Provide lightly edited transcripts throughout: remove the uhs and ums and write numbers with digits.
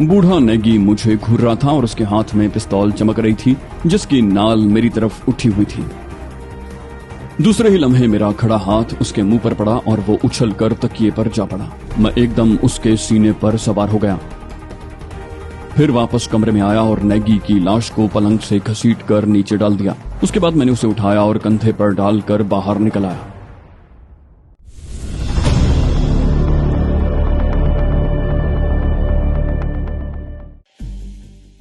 बूढ़ा नेगी मुझे घूर रहा था और उसके हाथ में पिस्तौल चमक रही थी जिसकी नाल मेरी तरफ उठी हुई थी। दूसरे ही लम्हे मेरा खड़ा हाथ उसके मुंह पर पड़ा और वो उछल कर तकिए पर जा पड़ा। मैं एकदम उसके सीने पर सवार हो गया। फिर वापस कमरे में आया और नेगी की लाश को पलंग से घसीट कर नीचे डाल दिया। उसके बाद मैंने उसे उठाया और कंधे पर डालकर बाहर निकल आया।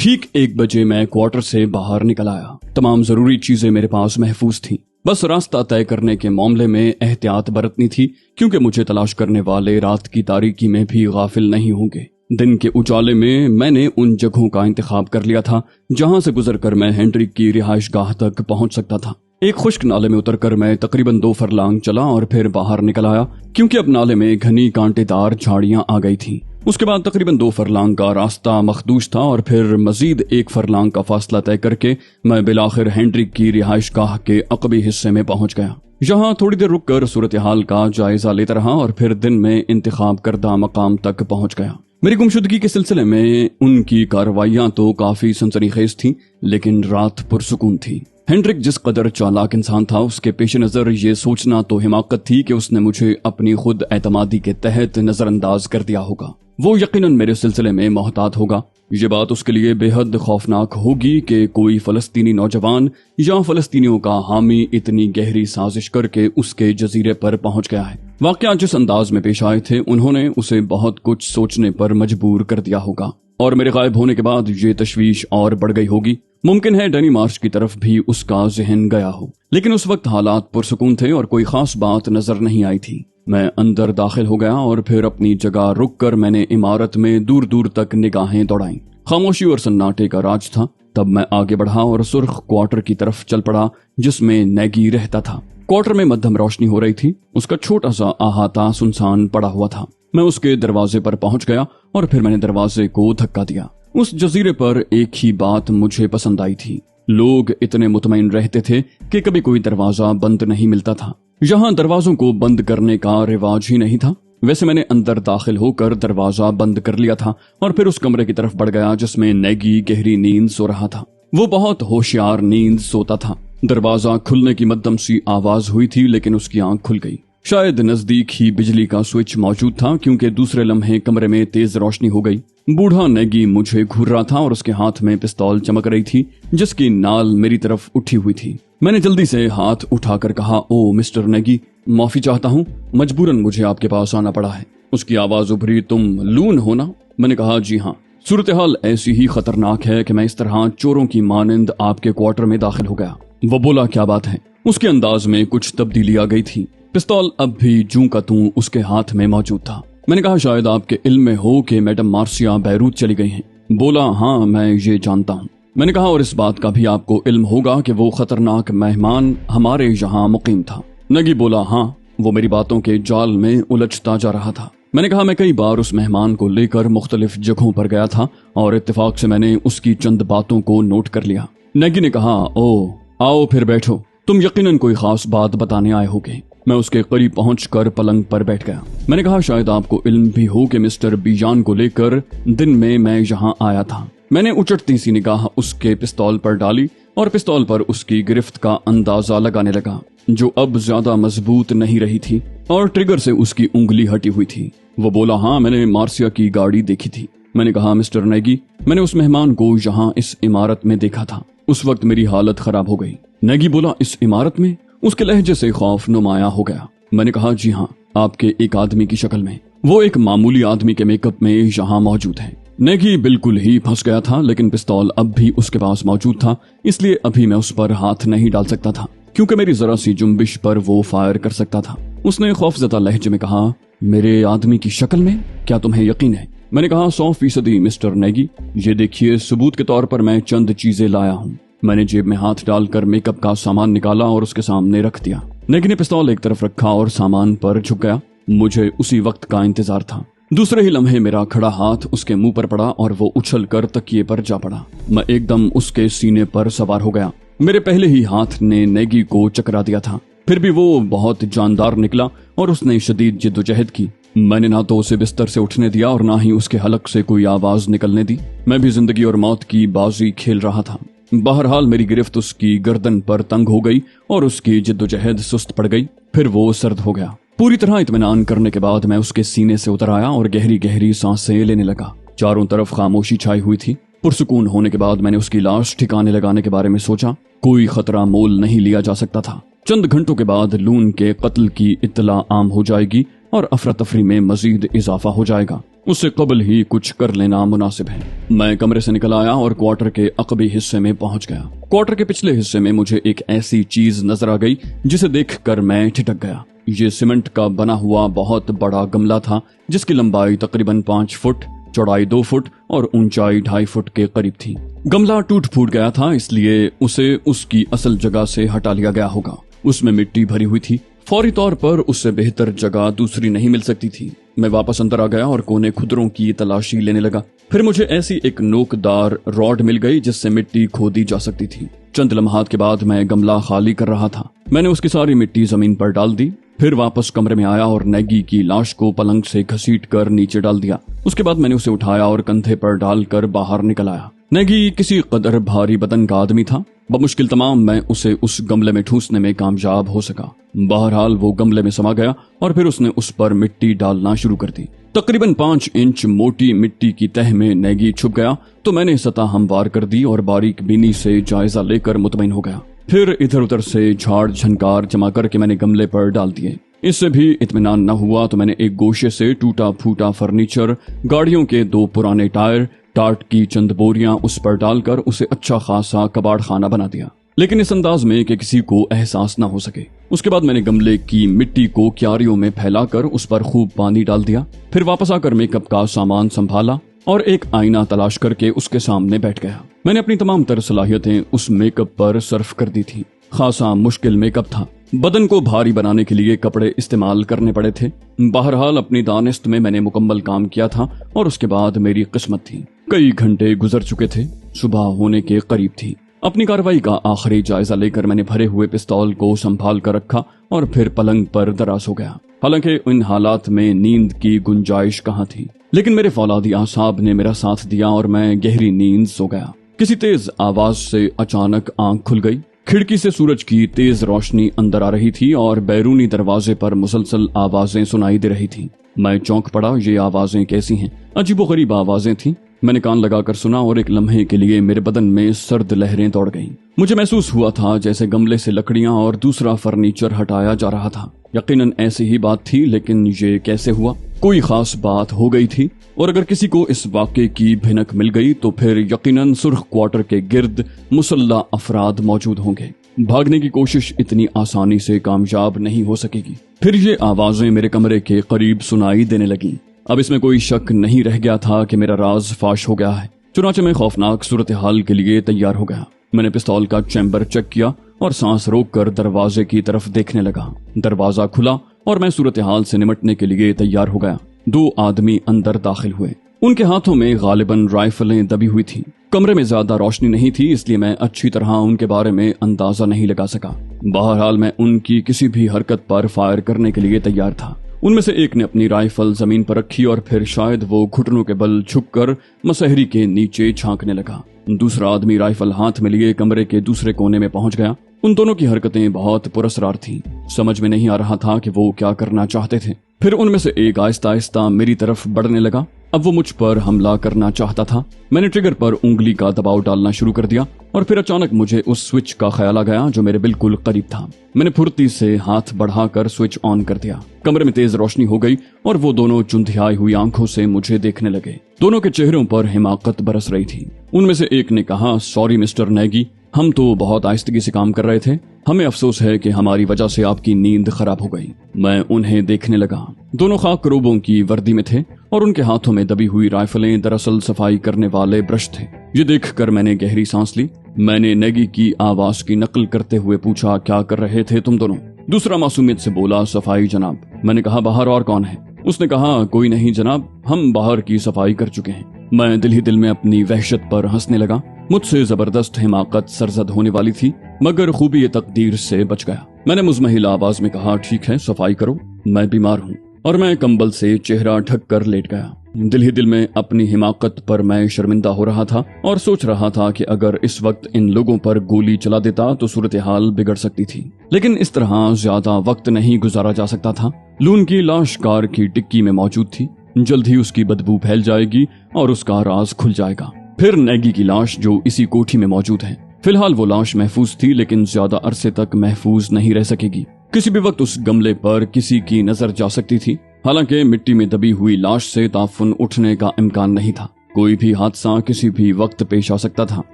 ठीक 1 बजे मैं क्वार्टर से बाहर निकल आया। तमाम जरूरी चीजें मेरे पास महफूज थीं। बस रास्ता तय करने के मामले में एहतियात बरतनी थी, क्योंकि मुझे तलाश करने वाले रात की तारीकी में भी गाफिल नहीं होंगे। दिन के उजाले में मैंने उन जगहों का इंतखाब कर लिया था जहां से गुजरकर मैं हेनरिक की रिहाइशगाह तक पहुंच सकता था। एक खुश्क नाले में उतरकर मैं तकरीबन 2 फरलांग चला और फिर बाहर निकल आया, क्योंकि अब नाले में घनी कांटेदार झाड़ियां आ गई थीं। उसके बाद तकरीबन 2 फरलांग का रास्ता मखदूश था और फिर मजीद 1 फरलांग का फासला तय करके मैं बिलाखिर हेनरिक की रिहाइशगाह के अकबी हिस्से में पहुंच गया। यहाँ थोड़ी देर रुककर सूरत हाल का जायजा लेता रहा और फिर दिन में इंतखाब करदा मकाम तक पहुंच गया। मेरी गुमशुदगी के सिलसिले में उनकी कार्रवाइयां तो काफी सनसनीखेज थीं, लेकिन रात पुरसुकून थी। हेनरिक जिस कदर चालाक इंसान था, उसके पेश नजर ये सोचना तो हिमाकत थी कि उसने मुझे अपनी खुद एतमादी के तहत नजरअंदाज कर दिया होगा। वो यकीनन मेरे सिलसिले में मोहतात होगा। ये बात उसके लिए बेहद खौफनाक होगी कि कोई फलस्तीनी नौजवान या फलस्तीनियों का हामी इतनी गहरी साजिश करके उसके जजीरे पर पहुंच गया है। वाकया जिस अंदाज में पेश आए थे, उन्होंने उसे बहुत कुछ सोचने पर मजबूर कर दिया होगा और मेरे गायब होने के बाद ये तशवीश और बढ़ गई होगी। मुमकिन है डैनी मार्श की तरफ भी उसका जहन गया हो, लेकिन उस वक्त हालात पुरसुकून थे और कोई खास बात नजर नहीं आई थी। मैं अंदर दाखिल हो गया और फिर अपनी जगह रुककर मैंने इमारत में दूर दूर तक निगाहें दौड़ाईं। खामोशी और सन्नाटे का राज था। तब मैं आगे बढ़ा और सुर्ख क्वार्टर की तरफ चल पड़ा जिसमें नेगी रहता था। क्वार्टर में मध्यम रोशनी हो रही थी। उसका छोटा सा अहाता सुनसान पड़ा हुआ था। मैं उसके दरवाजे पर पहुंच गया और फिर मैंने दरवाजे को धक्का दिया। उस जजीरे पर एक ही बात मुझे पसंद आई थी। लोग इतने मुतमईन रहते थे कि कभी कोई दरवाजा बंद नहीं मिलता था। यहाँ दरवाजों को बंद करने का रिवाज ही नहीं था। वैसे मैंने अंदर दाखिल होकर दरवाजा बंद कर लिया था और फिर उस कमरे की तरफ बढ़ गया जिसमें नेगी गहरी नींद सो रहा था। वो बहुत होशियार नींद सोता था। दरवाजा खुलने की मध्यम सी आवाज हुई थी, लेकिन उसकी आंख खुल गई। शायद नजदीक ही बिजली का स्विच मौजूद था, क्योंकि दूसरे लम्हे कमरे में तेज रोशनी हो गई। बूढ़ा नेगी मुझे घूर रहा था और उसके हाथ में पिस्तौल चमक रही थी जिसकी नाल मेरी तरफ उठी हुई थी। मैंने जल्दी से हाथ उठाकर कहा, ओ मिस्टर नेगी, माफी चाहता हूँ, मजबूरन मुझे आपके पास आना पड़ा है। उसकी आवाज उभरी, तुम लून हो ना? मैंने कहा, जी हाँ। सूरत हाल ऐसी ही खतरनाक है कि मैं इस तरह चोरों की मानंद आपके क्वार्टर में दाखिल हो गया। वो बोला, क्या बात है? उसके अंदाज में कुछ तब्दीली आ गई थी। पिस्तौल अब भी जूं का तूं उसके हाथ में मौजूद था। मैंने कहा, शायद आपके इल्म में हो कि मैडम मार्सिया बैरूत चली गई हैं। बोला, हाँ मैं ये जानता हूँ। मैंने कहा, और इस बात का भी आपको इल्म होगा कि वो खतरनाक मेहमान हमारे यहाँ मुकीम था। नेगी बोला, हाँ। वो मेरी बातों के जाल में उलझता जा रहा था। मैंने कहा, मैं कई बार उस मेहमान को लेकर मुख्तलिफ जगहों पर गया था और इत्तेफाक से मैंने उसकी चंद बातों को नोट कर लिया। नेगी ने कहा, ओ आओ फिर बैठो, तुम यकीनन कोई खास बात बताने आए होगे। मैं उसके करीब पहुंचकर पलंग पर बैठ गया। मैंने कहा, शायद आपको इल्म भी हो कि मिस्टर बीजान को लेकर दिन में मैं यहाँ आया था। मैंने उचटती सी निगाह उसके पिस्तौल पर डाली और पिस्तौल पर उसकी गिरफ्त का अंदाजा लगाने लगा, जो अब ज्यादा मजबूत नहीं रही थी और ट्रिगर से उसकी उंगली हटी हुई थी। वो बोला, हाँ मैंने मार्सिया की गाड़ी देखी थी। मैंने कहा, मिस्टर नेगी, मैंने उस मेहमान को यहाँ इस इमारत में देखा था। उस वक्त मेरी हालत खराब हो गई। नेगी बोला, इस इमारत में? उसके लहजे से खौफ नुमाया हो गया। मैंने कहा, जी हाँ, आपके एक आदमी की शक्ल में। वो एक मामूली आदमी के मेकअप में यहाँ मौजूद है। नेगी बिल्कुल ही फंस गया था, लेकिन पिस्तौल अब भी उसके पास मौजूद था, इसलिए अभी मैं उस पर हाथ नहीं डाल सकता था, क्योंकि मेरी जरा सी जुम्बिश पर वो फायर कर सकता था। उसने खौफजदा लहजे में कहा, मेरे आदमी की शक्ल में? क्या तुम्हें यकीन है? मैंने कहा, 100% मिस्टर नेगी। ये देखिए, सबूत के तौर पर मैं चंद चीजें लाया हूँ। मैंने जेब में हाथ डालकर मेकअप का सामान निकाला और उसके सामने रख दिया। नेगी ने पिस्तौल एक तरफ रखा और सामान पर झुक गया। मुझे उसी वक्त का इंतजार था। दूसरे ही लम्हे मेरा खड़ा हाथ उसके मुंह पर पड़ा और वो उछल कर तकिए पर जा पड़ा। मैं एकदम उसके सीने पर सवार हो गया। मेरे पहले ही हाथ ने नेगी को चकरा दिया था, फिर भी वो बहुत जानदार निकला और उसने शदीद जिद्दोजहद की। मैंने ना तो उसे बिस्तर से उठने दिया और ना ही उसके हलक से कोई आवाज निकलने दी। मैं भी जिंदगी और मौत की बाजी खेल रहा था। बहरहाल मेरी गिरफ्त उसकी गर्दन पर तंग हो गई और उसकी जिद्दोजहद सुस्त पड़ गई। फिर वो सर्द हो गया। पूरी तरह इत्मीनान करने के बाद मैं उसके सीने से उतर आया और गहरी गहरी सांसें लेने लगा। चारों तरफ खामोशी छाई हुई थी। पुरसुकून होने के बाद मैंने उसकी लाश ठिकाने लगाने के बारे में सोचा। कोई खतरा मोल नहीं लिया जा सकता था। चंद घंटों के बाद लून के कत्ल की इत्तला आम हो जाएगी और अफरा तफरी में मजीद इजाफा हो जाएगा। उससे कबल ही कुछ कर लेना मुनासिब है। मैं कमरे से निकल आया और क्वार्टर के अकबी हिस्से में पहुंच गया। क्वार्टर के पिछले हिस्से में मुझे एक ऐसी चीज नजर आ गई जिसे देखकर मैं ठिठक गया। ये सीमेंट का बना हुआ बहुत बड़ा गमला था जिसकी लंबाई तकरीबन 5 फुट, चौड़ाई 2 फुट और ऊंचाई 2.5 फुट के करीब थी। गमला टूट फूट गया था, इसलिए उसे उसकी असल जगह से हटा लिया गया होगा। उसमें मिट्टी भरी हुई थी। फौरी तौर पर उससे बेहतर जगह दूसरी नहीं मिल सकती थी। मैं वापस अंदर आ गया और कोने खुदरों की तलाशी लेने लगा। फिर मुझे ऐसी एक नोकदार रॉड मिल गई जिससे मिट्टी खोदी जा सकती थी। चंद लम्हात के बाद मैं गमला खाली कर रहा था। मैंने उसकी सारी मिट्टी जमीन पर डाल दी। फिर वापस कमरे में आया और नेगी की लाश को पलंग से घसीट कर नीचे डाल दिया। उसके बाद मैंने उसे उठाया और कंधे पर डालकर बाहर निकल आया। नेगी किसी कदर भारी बदन का आदमी था। बमुश्किल तमाम मैं उसे उस गमले में ठूसने में कामयाब हो सका। बहरहाल वो गमले में समा गया और फिर उसने उस पर मिट्टी डालना शुरू कर दी। तकरीबन 5 इंच मोटी मिट्टी की तह में नेगी छुप गया तो मैंने सतह हमवार कर दी और बारीक बीनी से जायजा लेकर मुतमईन हो गया। फिर इधर उधर से झाड़ झनकार जमा करके मैंने गमले पर डाल दिए। इससे भी इत्मीनान न हुआ तो मैंने एक गोशे से टूटा फूटा फर्नीचर, गाड़ियों के 2 पुराने टायर, टाट की चंद बोरियां उस पर डालकर उसे अच्छा खासा कबाड़ खाना बना दिया, लेकिन इस अंदाज में कि किसी को एहसास न हो सके। उसके बाद मैंने गमले की मिट्टी को क्यारियों में फैलाकर उस पर खूब पानी डाल दिया। फिर वापस आकर मेकअप का सामान संभाला और एक आईना तलाश करके उसके सामने बैठ गया। मैंने अपनी तमाम तर सलाहियतें उस मेकअप पर सर्फ कर दी थी। खासा मुश्किल मेकअप था। बदन को भारी बनाने के लिए कपड़े इस्तेमाल करने पड़े थे। बहरहाल अपनी दानिस्त में मैंने मुकम्मल काम किया था और उसके बाद मेरी किस्मत थी। कई घंटे गुजर चुके थे। सुबह होने के करीब थी। अपनी कार्रवाई का आखिरी जायजा लेकर मैंने भरे हुए पिस्तौल को संभाल कर रखा और फिर पलंग पर दराज हो गया। हालांकि इन हालात में नींद की गुंजाइश कहाँ थी, लेकिन मेरे फौलादी आसाब ने मेरा साथ दिया और मैं गहरी नींद सो गया। किसी तेज आवाज से अचानक आंख खुल गई। खिड़की से सूरज की तेज रोशनी अंदर आ रही थी और बैरूनी दरवाजे पर मुसलसल आवाजें सुनाई दे रही थी। मैं चौंक पड़ा। ये आवाजें कैसी हैं? अजीबोगरीब आवाजें थीं। मैंने कान लगाकर सुना और एक लम्हे के लिए मेरे बदन में सर्द लहरें दौड़ गईं। मुझे महसूस हुआ था जैसे गमले से लकड़ियां और दूसरा फर्नीचर हटाया जा रहा था। यकीनन ऐसी ही बात थी, लेकिन ये कैसे हुआ? कोई खास बात हो गई थी और अगर किसी को इस वाक़े की भिनक मिल गई तो फिर यकीनन सुर्ख क्वार्टर के गिर्द मुसल्ला अफराद मौजूद होंगे। भागने की कोशिश इतनी आसानी से कामयाब नहीं हो सकेगी। फिर ये आवाजें मेरे कमरे के करीब सुनाई देने लगीं। अब इसमें कोई शक नहीं रह गया था कि मेरा राज फाश हो गया है। चुनाचे मैं खौफनाक सूरत हाल के लिए तैयार हो गया। मैंने पिस्तौल का चैम्बर चेक किया और सांस रोककर दरवाजे की तरफ देखने लगा। दरवाजा खुला और मैं सूरत हाल से निमटने के लिए तैयार हो गया। 2 आदमी अंदर दाखिल हुए। उनके हाथों में गालिबन राइफलें दबी हुई थी। कमरे में ज्यादा रोशनी नहीं थी, इसलिए मैं अच्छी तरह उनके बारे में अंदाजा नहीं लगा सका। बहरहाल मैं उनकी किसी भी हरकत पर फायर करने के लिए तैयार था। उनमें से एक ने अपनी राइफल जमीन पर रखी और फिर शायद वो घुटनों के बल झुककर मसहरी के नीचे झांकने लगा। दूसरा आदमी राइफल हाथ में लिए कमरे के दूसरे कोने में पहुंच गया। उन दोनों की हरकतें बहुत पुरस्कार थीं। समझ में नहीं आ रहा था कि वो क्या करना चाहते थे। फिर उनमें से एक आहिस्ता आहिस्ता मेरी तरफ बढ़ने लगा। अब वो मुझ पर हमला करना चाहता था। मैंने ट्रिगर पर उंगली का दबाव डालना शुरू कर दिया और फिर अचानक मुझे उस स्विच का ख्याल आ गया जो मेरे बिल्कुल करीब था। मैंने फुर्ती से हाथ बढ़ाकर स्विच ऑन कर दिया। कमरे में तेज रोशनी हो गई और वो दोनों चुंधियाई हुई आंखों से मुझे देखने लगे। दोनों के चेहरों पर हिमाकत बरस रही थी। उनमें से एक ने कहा, सॉरी मिस्टर नेगी, हम तो बहुत आहिस्तगी से काम कर रहे थे। हमें अफसोस है कि हमारी वजह से आपकी नींद खराब हो गई। मैं उन्हें देखने लगा। दोनों खाक रोबों की वर्दी में थे और उनके हाथों में दबी हुई राइफलें दरअसल सफाई करने वाले ब्रश थे। ये देखकर मैंने गहरी सांस ली। मैंने नेगी की आवाज की नकल करते हुए पूछा, क्या कर रहे थे तुम दोनों? दूसरा मासूमियत से बोला, सफाई जनाब। मैंने कहा, बाहर और कौन है? उसने कहा, कोई नहीं जनाब, हम बाहर की सफाई कर चुके हैं। मैं दिल ही दिल में अपनी वहशत पर हंसने लगा। मुझसे जबरदस्त हिमाकत सरजद होने वाली थी, मगर खूबी ये तकदीर से बच गया। मैंने मुज़महिल आवाज में कहा, ठीक है, सफाई करो, मैं बीमार हूँ। اور میں کمبل سے چہرہ ڈھک کر لیٹ گیا۔ دل ہی دل میں اپنی حماقت پر میں شرمندہ ہو رہا تھا اور سوچ رہا تھا کہ اگر اس وقت ان لوگوں پر گولی چلا دیتا تو صورتحال بگڑ سکتی تھی، لیکن اس طرح زیادہ وقت نہیں گزارا جا سکتا تھا۔ لون کی لاش کار کی ڈکی میں موجود تھی، جلد ہی اس کی بدبو پھیل جائے گی اور اس کا راز کھل جائے گا۔ پھر نیگی کی لاش جو اسی کوٹھی میں موجود ہے۔ فی الحال وہ لاش محفوظ تھی، لیکن زیادہ عرصے تک محفوظ نہیں رہ سکے گی۔ کسی بھی وقت اس گملے پر کسی کی نظر جا سکتی تھی، حالانکہ مٹی میں دبی ہوئی لاش سے تعفن اٹھنے کا امکان نہیں تھا۔ کوئی بھی حادثہ کسی بھی وقت پیش آ سکتا تھا،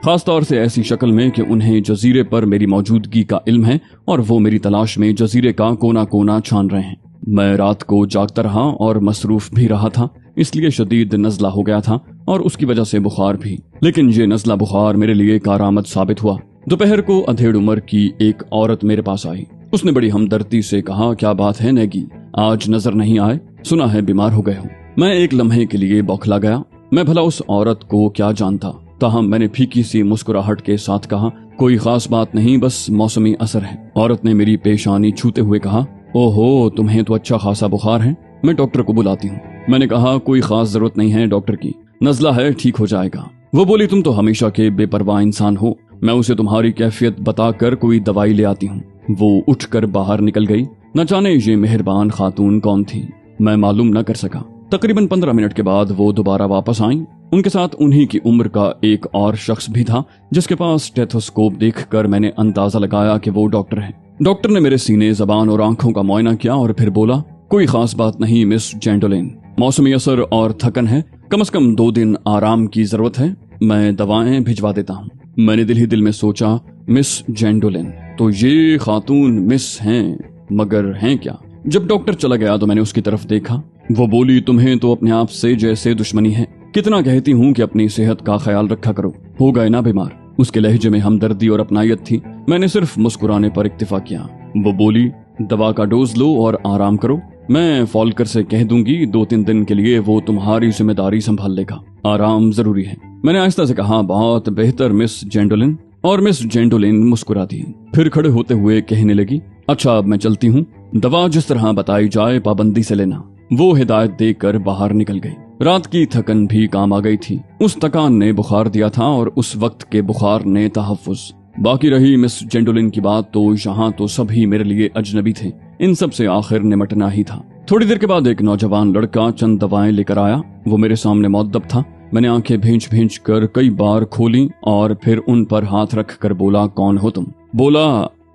خاص طور سے ایسی شکل میں کہ انہیں جزیرے پر میری موجودگی کا علم ہے اور وہ میری تلاش میں جزیرے کا کونا کونا چھان رہے ہیں۔ میں رات کو جاگتا رہا اور مصروف بھی رہا تھا، اس لیے شدید نزلہ ہو گیا تھا اور اس کی وجہ سے بخار بھی، لیکن یہ نزلہ بخار میرے لیے کارآمد ثابت ہوا۔ دوپہر کو ادھیڑ عمر کی ایک عورت میرے پاس آئی۔ اس نے بڑی ہمدردی سے کہا، کیا بات ہے نیگی، آج نظر نہیں آئے؟ سنا ہے بیمار ہو گئے ہوں۔ میں ایک لمحے کے لیے بوکھلا گیا۔ میں بھلا اس عورت کو کیا جانتا، تاہم میں نے پھیکی سی مسکراہٹ کے ساتھ کہا، کوئی خاص بات نہیں، بس موسمی اثر ہے۔ عورت نے میری پیشانی چھوتے ہوئے کہا، او ہو، تمہیں تو اچھا خاصا بخار ہے، میں ڈاکٹر کو بلاتی ہوں۔ میں نے کہا، کوئی خاص ضرورت نہیں ہے ڈاکٹر کی، نزلہ ہے، ٹھیک ہو جائے گا۔ وہ بولی، تم تو ہمیشہ کے بے پرواہ انسان ہو، میں اسے تمہاری کیفیت بتا کر کوئی دوائی لے آتی ہوں۔ وہ اٹھ کر باہر نکل گئی۔ نہ جانے یہ مہربان خاتون کون تھی، میں معلوم نہ کر سکا۔ تقریباً 15 منٹ کے بعد وہ دوبارہ واپس آئیں۔ ان کے ساتھ انہی کی عمر کا ایک اور شخص بھی تھا، جس کے پاس اسٹیتھوسکوپ دیکھ کر میں نے اندازہ لگایا کہ وہ ڈاکٹر ہے۔ ڈاکٹر نے میرے سینے، زبان اور آنکھوں کا معائنہ کیا اور پھر بولا، کوئی خاص بات نہیں مس جینڈولین، موسمی اثر اور تھکن ہے، کم از کم 2 دن آرام کی ضرورت ہے، میں دوائیں بھجوا دیتا ہوں۔ میں نے دل ہی دل میں سوچا، مس جینڈولین تو یہ خاتون مس ہیں، مگر ہیں کیا؟ جب ڈاکٹر چلا گیا تو میں نے اس کی طرف دیکھا۔ وہ بولی، تمہیں تو اپنے آپ سے جیسے دشمنی ہے، کتنا کہتی ہوں کہ اپنی صحت کا خیال رکھا کرو، ہو گئے نا بیمار۔ اس کے لہجے میں ہمدردی اور اپنائیت تھی، میں نے صرف مسکرانے پر اکتفا کیا۔ وہ بولی، دوا کا ڈوز لو اور آرام کرو، میں فالکر سے کہہ دوں گی 2-3 دن کے لیے وہ تمہاری ذمہ داری سنبھال لے گا، آرام ضروری ہے۔ میں نے آہستہ سے کہا، بہت بہتر مس جینڈولین، اور مس جینڈولین مسکرا دی، پھر کھڑے ہوتے ہوئے کہنے لگی، اچھا اب میں چلتی ہوں، دوا جس طرح بتائی جائے پابندی سے لینا۔ وہ ہدایت دے کر باہر نکل گئی۔ رات کی تھکن بھی کام آ گئی تھی، اس تکان نے بخار دیا تھا اور اس وقت کے بخار نے تحفظ۔ باقی رہی مس جینڈولین کی بات، تو یہاں تو سبھی میرے لیے اجنبی تھے، ان سب سے آخر نمٹنا ہی تھا۔ تھوڑی دیر کے بعد ایک نوجوان لڑکا چند دوائیں لے کر آیا، وہ میرے سامنے مؤدب تھا۔ میں نے آنکھیں بھینچ بھینچ کر کئی بار کھولی اور پھر ان پر ہاتھ رکھ کر بولا، کون ہو تم؟ بولا،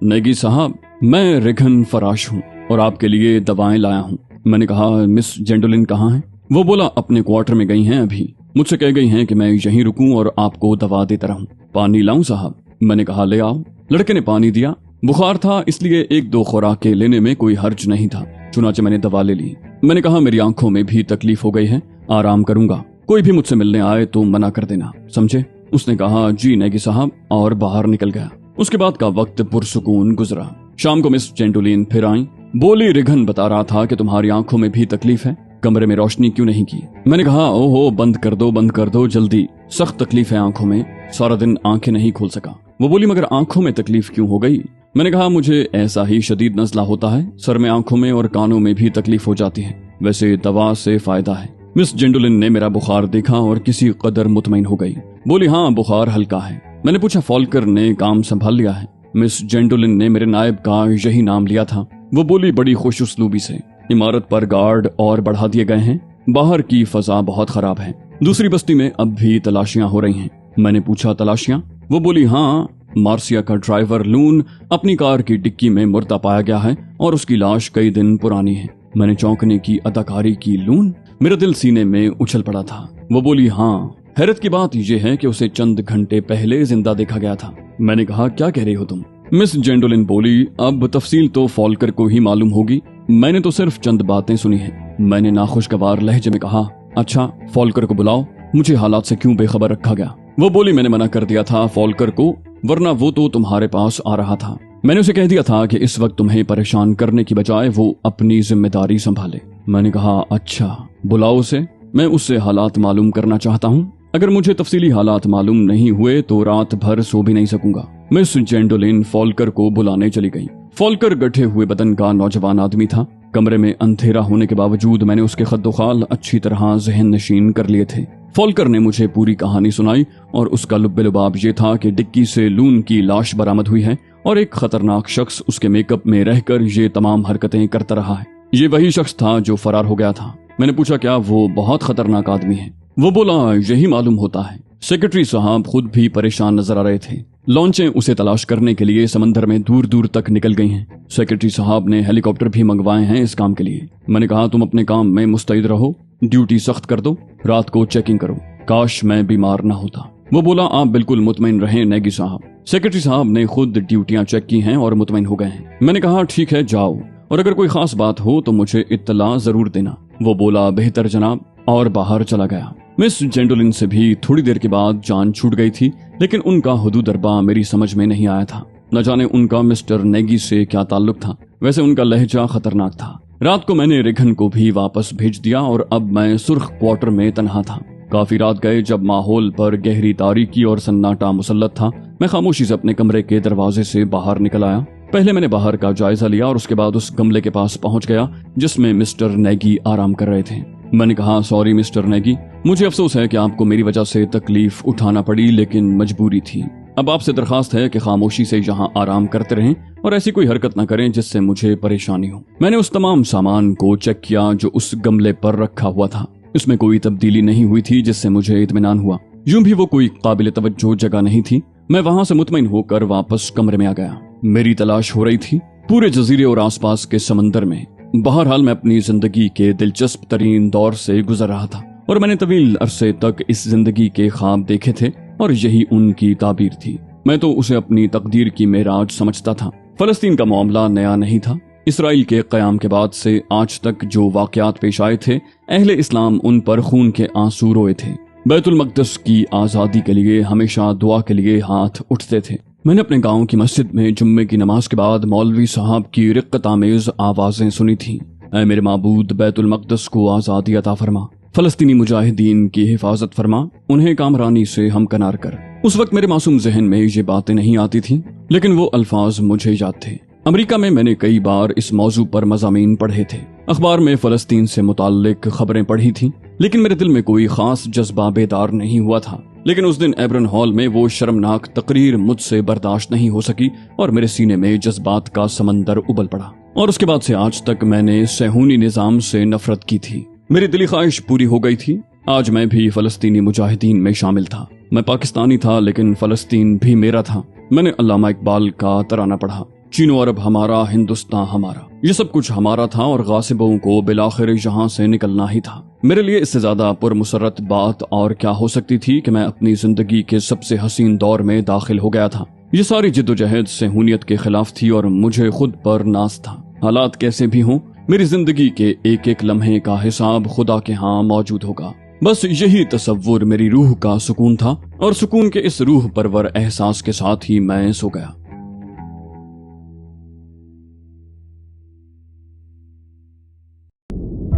نیگی صاحب، میں ریگھن فراش ہوں اور آپ کے لیے دوائیں لایا ہوں۔ میں نے کہا، مس جینڈولین کہاں ہیں؟ وہ بولا، اپنے کوارٹر میں گئی ہیں ابھی، مجھ سے کہہ گئی ہیں کہ میں یہیں رکوں اور آپ کو دوا دیتا رہوں۔ پانی لاؤں صاحب؟ میں نے کہا، لے آؤ۔ لڑکے نے پانی دیا۔ بخار تھا اس لیے 1-2 خوراکیں لینے میں کوئی حرج نہیں تھا، چنانچہ میں نے دوا لے لی۔ میں نے کہا، میری آنکھوں میں بھی تکلیف ہو گئی ہے، آرام کروں گا، کوئی بھی مجھ سے ملنے آئے تو منع کر دینا، سمجھے؟ اس نے کہا، جی نیگی صاحب، اور باہر نکل گیا۔ اس کے بعد کا وقت پرسکون گزرا۔ شام کو مس جینڈولین پھر آئیں۔ بولی، ریگھن بتا رہا تھا کہ تمہاری آنکھوں میں بھی تکلیف ہے، کمرے میں روشنی کیوں نہیں کی؟ میں نے کہا، او ہو، بند کر دو جلدی، سخت تکلیف ہے آنکھوں میں، سارا دن آنکھیں نہیں کھول سکا۔ وہ بولی، مگر آنکھوں میں تکلیف کیوں ہو گئی؟ میں نے کہا، مجھے ایسا ہی شدید نزلہ ہوتا ہے، سر میں، آنکھوں میں اور کانوں میں بھی تکلیف ہو جاتی ہے، ویسے دوا سے فائدہ ہے۔ مس جینڈولین نے میرا بخار دیکھا اور کسی قدر مطمئن ہو گئی۔ بولی، ہاں بخار ہلکا ہے۔ میں نے پوچھا، فالکر نے کام سنبھال لیا ہے؟ مس جینڈولین نے میرے نائب کا یہی نام لیا تھا۔ وہ بولی بڑی خوش اسلوبی سے، عمارت پر گارڈ اور بڑھا دیے گئے ہیں، باہر کی فضا بہت خراب ہے، دوسری بستی میں اب بھی تلاشیاں ہو رہی ہیں۔ میں نے پوچھا، تلاشیاں؟ وہ بولی، ہاں، مارسیا کا ڈرائیور لون اپنی کار کی ڈکی میں مردہ پایا گیا ہے اور اس کی لاش کئی دن پرانی ہے۔ میں نے چونکنے کی اداکاری کی۔ لون؟ میرا دل سینے میں اچھل پڑا تھا۔ وہ بولی، ہاں، حیرت کی بات یہ ہے کہ اسے چند گھنٹے پہلے زندہ دیکھا گیا تھا۔ میں نے کہا، کیا کہہ رہی ہو تم؟ مس جینڈولین بولی، اب تفصیل تو فالکر کو ہی معلوم ہوگی، میں نے تو صرف چند باتیں سنی ہیں۔ میں نے ناخوشگوار لہجے میں کہا، اچھا، فالکر کو بلاؤ، مجھے حالات سے کیوں بے خبر رکھا گیا؟ وہ بولی، میں نے منع کر دیا تھا فالکر کو، ورنہ وہ تو تمہارے پاس آ رہا تھا۔ میں نے اسے کہہ دیا تھا کہ اس وقت تمہیں پریشان کرنے کی بجائے وہ اپنی ذمہ داری سنبھالے۔ میں نے کہا، اچھا، بلاؤ اسے، میں اس سے حالات معلوم کرنا چاہتا ہوں، اگر مجھے تفصیلی حالات معلوم نہیں ہوئے تو رات بھر سو بھی نہیں سکوں گا۔ مس جینڈولین فالکر کو بلانے چلی گئی۔ فالکر گٹھے ہوئے بدن کا نوجوان آدمی تھا، कमरे में अंधेरा होने के बावजूद मैंने उसके खद्दोखाल अच्छी तरह जहन नशीन कर लिए थे। फॉल्कर ने मुझे पूरी कहानी सुनाई और उसका लुब्बे-लुबाब ये था कि डिक्की से लून की लाश बरामद हुई है और एक खतरनाक शख्स उसके मेकअप में रहकर ये तमाम हरकतें करता रहा है। ये वही शख्स था जो फरार हो गया था। मैंने पूछा, क्या वो बहुत खतरनाक आदमी है? वो बोला, यही मालूम होता है। सेक्रेटरी साहब खुद भी परेशान नजर आ रहे थे। लॉन्चें उसे तलाश करने के लिए समंदर में दूर दूर तक निकल गई हैं। सेक्रेटरी साहब ने हेलीकॉप्टर भी मंगवाए हैं इस काम के लिए। मैंने कहा, तुम अपने काम में मुस्तैद रहो, ड्यूटी सख्त कर दो, रात को चेकिंग करो। काश मैं बीमार न होता। वो बोला, आप बिल्कुल मुतमईन रहें नेगी साहब। सेक्रेटरी साहब ने खुद ड्यूटियां चेक की हैं और मुतमईन हो गए हैं। मैंने कहा, ठीक है, जाओ, और अगर कोई खास बात हो तो मुझे इत्तला जरूर देना। वो बोला, बेहतर जनाब, और बाहर चला गया। मिस जेंडोलिन से भी थोड़ी देर के बाद जान छूट गई थी, लेकिन उनका हुदूद अरबा मेरी समझ में नहीं आया था। न जाने उनका मिस्टर नेगी से क्या ताल्लुक था। वैसे उनका लहजा खतरनाक था। रात को मैंने रिघन को भी वापस भेज दिया और अब मैं सुर्ख क्वार्टर में तन्हा था। काफी रात गए जब माहौल पर गहरी तारीकी और सन्नाटा मुसल्लत था। मैं खामोशी से अपने कमरे के दरवाजे से बाहर निकल आया। पहले मैंने बाहर का जायजा लिया और उसके बाद उस गमले के पास पहुंच गया जिसमें मिस्टर नेगी आराम कर रहे थे। मैंने कहा, सॉरी मिस्टर नेगी, मुझे अफसोस है कि आपको मेरी वजह से तकलीफ उठाना पड़ी, लेकिन मजबूरी थी। अब आपसे दरखास्त है कि खामोशी से यहाँ आराम करते रहें और ऐसी कोई हरकत न करें जिससे मुझे परेशानी हो। मैंने उस तमाम सामान को चेक किया जो उस गमले पर रखा हुआ था। इसमें कोई तब्दीली नहीं हुई थी जिससे मुझे इत्मीनान हुआ। यूं भी वो कोई काबिल तवज्जो जगह नहीं थी। मैं वहां से मुतमईन होकर वापस कमरे में आ गया। मेरी तलाश हो रही थी पूरे जजीरे और आसपास के समंदर में। बहरहाल मैं अपनी जिंदगी के दिलचस्प तरीन दौर से गुजर रहा था और मैंने तवील अरसे तक इस जिंदगी के ख्वाब देखे थे और यही उनकी ताबीर थी। मैं तो उसे अपनी तकदीर की मेराज समझता था। फलस्तीन का मामला नया नहीं था। इसराइल के क़याम के बाद से आज तक जो वाक़यात पेश आए थे, अहले इस्लाम उन पर खून के आंसू रोए थे। बैतुल मक़दस की आज़ादी के लिए हमेशा दुआ के लिए हाथ उठते थे। मैंने अपने गांव की मस्जिद में जुम्मे की नमाज के बाद मौलवी साहब की रिक्कत-आमेज़ आवाज़ें सुनी थीं। ऐ मेरे माबूद, बैतुल मक़दस को आज़ादी अता फरमा, फलस्तीनी मुजाहिदीन की हिफाजत फरमा, उन्हें कामरानी से हमकनार कर। उस वक्त मेरे मासूम जहन में ये बातें नहीं आती थीं, लेकिन वो अल्फाज मुझे याद थे। अमेरिका में मैंने कई बार इस मौजू पर मज़ामीन पढ़े थे। अखबार में फलस्तीन से मुताल्लिक खबरें पढ़ी थीं, लेकिन मेरे दिल में कोई खास जज्बा बेदार नहीं हुआ था। लेकिन उस दिन एब्रन हॉल में वो शर्मनाक तकरीर मुझसे बर्दाश्त नहीं हो सकी और मेरे सीने में जज्बात का समंदर उबल पड़ा। और उसके बाद से आज तक मैंने सहूनी निजाम से नफरत की थी। मेरी दिली ख्वाहिश पूरी हो गई थी। आज मैं भी फलस्तीनी मुजाहिदीन में शामिल था। मैं पाकिस्तानी था, लेकिन फलस्तीन भी मेरा था। मैंने अल्लामा इकबाल का तराना पढ़ा, चीनो अरब हमारा, हिंदुस्तान हमारा। ये सब कुछ हमारा था और गासिबों को बिलाखिर यहाँ से निकलना ही था। मेरे लिए इससे ज्यादा पुरमुसरत बात और क्या हो सकती थी कि मैं अपनी जिंदगी के सबसे हसीन दौर में दाखिल हो गया था। ये सारी जिद्दोजहद सहूनियत के खिलाफ थी और मुझे खुद पर नाज था। हालात कैसे भी हों, मेरी जिंदगी के एक एक लम्हे का हिसाब खुदा के यहाँ मौजूद होगा। बस यही तसव्वुर मेरी रूह का सुकून था और सुकून के इस रूह परवर एहसास के साथ ही मैं सो गया।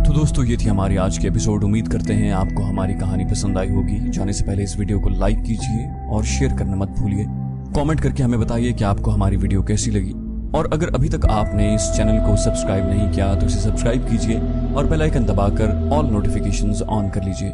तो दोस्तों, ये थी हमारी आज की एपिसोड। उम्मीद करते हैं आपको हमारी कहानी पसंद आई होगी। जाने से पहले इस वीडियो को लाइक कीजिए और शेयर करना मत भूलिए। कमेंट करके हमें बताइए कि आपको हमारी वीडियो कैसी लगी। और अगर अभी तक आपने इस चैनल को सब्सक्राइब नहीं किया तो इसे सब्सक्राइब कीजिए और बेल आइकन दबाकर ऑल नोटिफिकेशंस ऑन कर लीजिए।